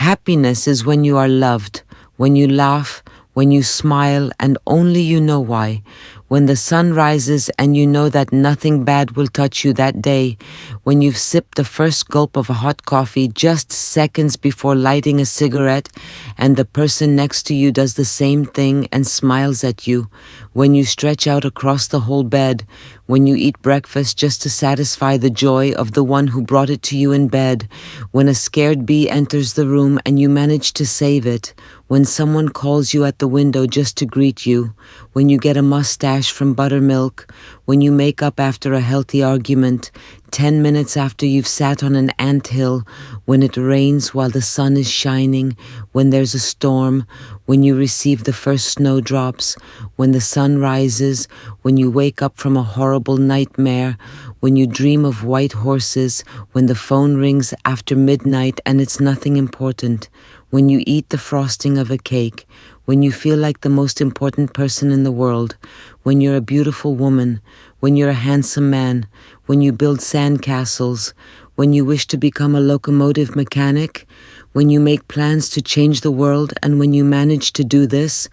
Happiness is when you are loved, when you laugh, when you smile, and only you know why. When the sun rises and you know that nothing bad will touch you that day. When you've sipped the first gulp of a hot coffee just seconds before lighting a cigarette, and the person next to you does the same thing and smiles at you. When you stretch out across the whole bed. When you eat breakfast just to satisfy the joy of the one who brought it to you in bed. When a scared bee enters the room and you manage to save it. When someone calls you at the window just to greet you. When you get a mustache from buttermilk. When you make up after a healthy argument. 10 minutes after you've sat on an anthill. When it rains while the sun is shining. When there's a storm. When you receive the first snowdrops. When the sun rises. When you wake up from a horrible nightmare. When you dream of white horses. When the phone rings after midnight and it's nothing important. When you eat the frosting of a cake. When you feel like the most important person in the world. When you're a beautiful woman. When you're a handsome man. When you build sandcastles. When you wish to become a locomotive mechanic. When you make plans to change the world and when you manage to do this.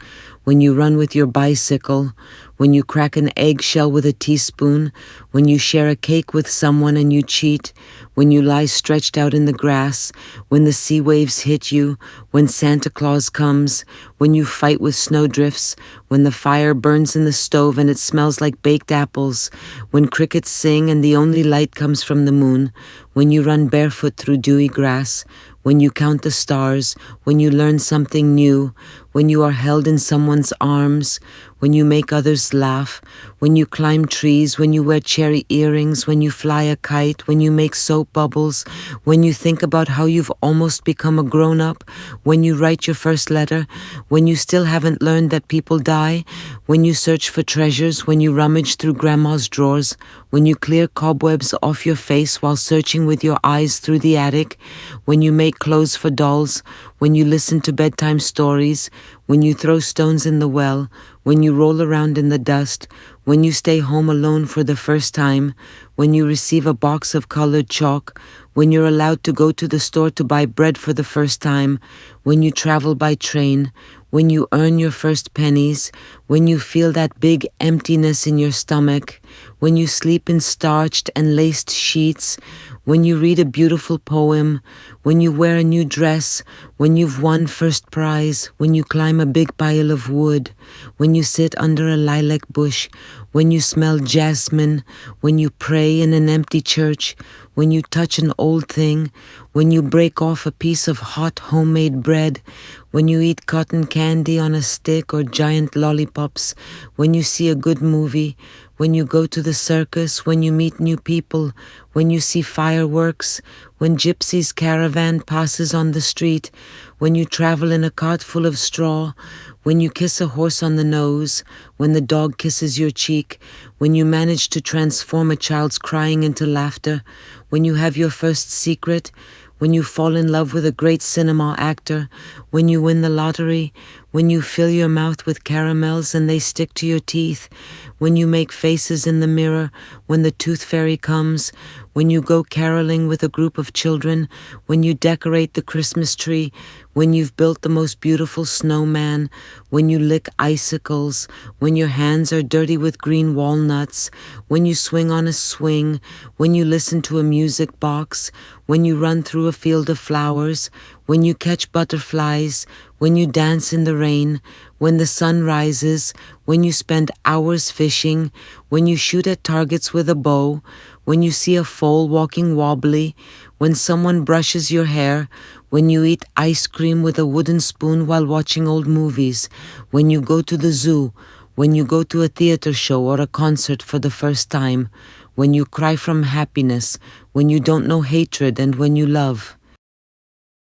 When you run with your bicycle. When you crack an eggshell with a teaspoon. When you share a cake with someone and you cheat. When you lie stretched out in the grass. When the sea waves hit you. When Santa Claus comes. When you fight with snowdrifts. When the fire burns in the stove and it smells like baked apples. When crickets sing and the only light comes from the moon. When you run barefoot through dewy grass. When you count the stars. When you learn something new. When you are held in someone's arms. When you make others laugh. When you climb trees. When you wear cherry earrings. When you fly a kite. When you make soap bubbles. When you think about how you've almost become a grown-up. When you write your first letter. When you still haven't learned that people die. When you search for treasures. When you rummage through grandma's drawers. When you clear cobwebs off your face while searching with your eyes through the attic. When you make clothes for dolls. When you listen to bedtime stories. When you throw stones in the well. When you roll around in the dust. When you stay home alone for the first time. When you receive a box of colored chalk. When you're allowed to go to the store to buy bread for the first time. When you travel by train. When you earn your first pennies. When you feel that big emptiness in your stomach. When you sleep in starched and laced sheets. When you read a beautiful poem. When you wear a new dress. When you've won first prize. When you climb a big pile of wood. When you sit under a lilac bush. When you smell jasmine. When you pray in an empty church. When you touch an old thing. When you break off a piece of hot homemade bread. When you eat cotton candy on a stick or giant lollipops. When you see a good movie. When you go to the circus. When you meet new people. When you see fireworks. When Gypsy's caravan passes on the street. When you travel in a cart full of straw. When you kiss a horse on the nose. When the dog kisses your cheek. When you manage to transform a child's crying into laughter. When you have your first secret. When you fall in love with a great cinema actor. When you win the lottery. When you fill your mouth with caramels and they stick to your teeth. When you make faces in the mirror. When the tooth fairy comes. When you go caroling with a group of children. When you decorate the Christmas tree. When you've built the most beautiful snowman. When you lick icicles. When your hands are dirty with green walnuts. When you swing on a swing. When you listen to a music box. When you run through a field of flowers. When you catch butterflies. When you dance in the rain. When the sun rises. When you spend hours fishing. When you shoot at targets with a bow. When you see a foal walking wobbly. When someone brushes your hair. When you eat ice cream with a wooden spoon while watching old movies. When you go to the zoo. When you go to a theater show or a concert for the first time. When you cry from happiness. When you don't know hatred and when you love.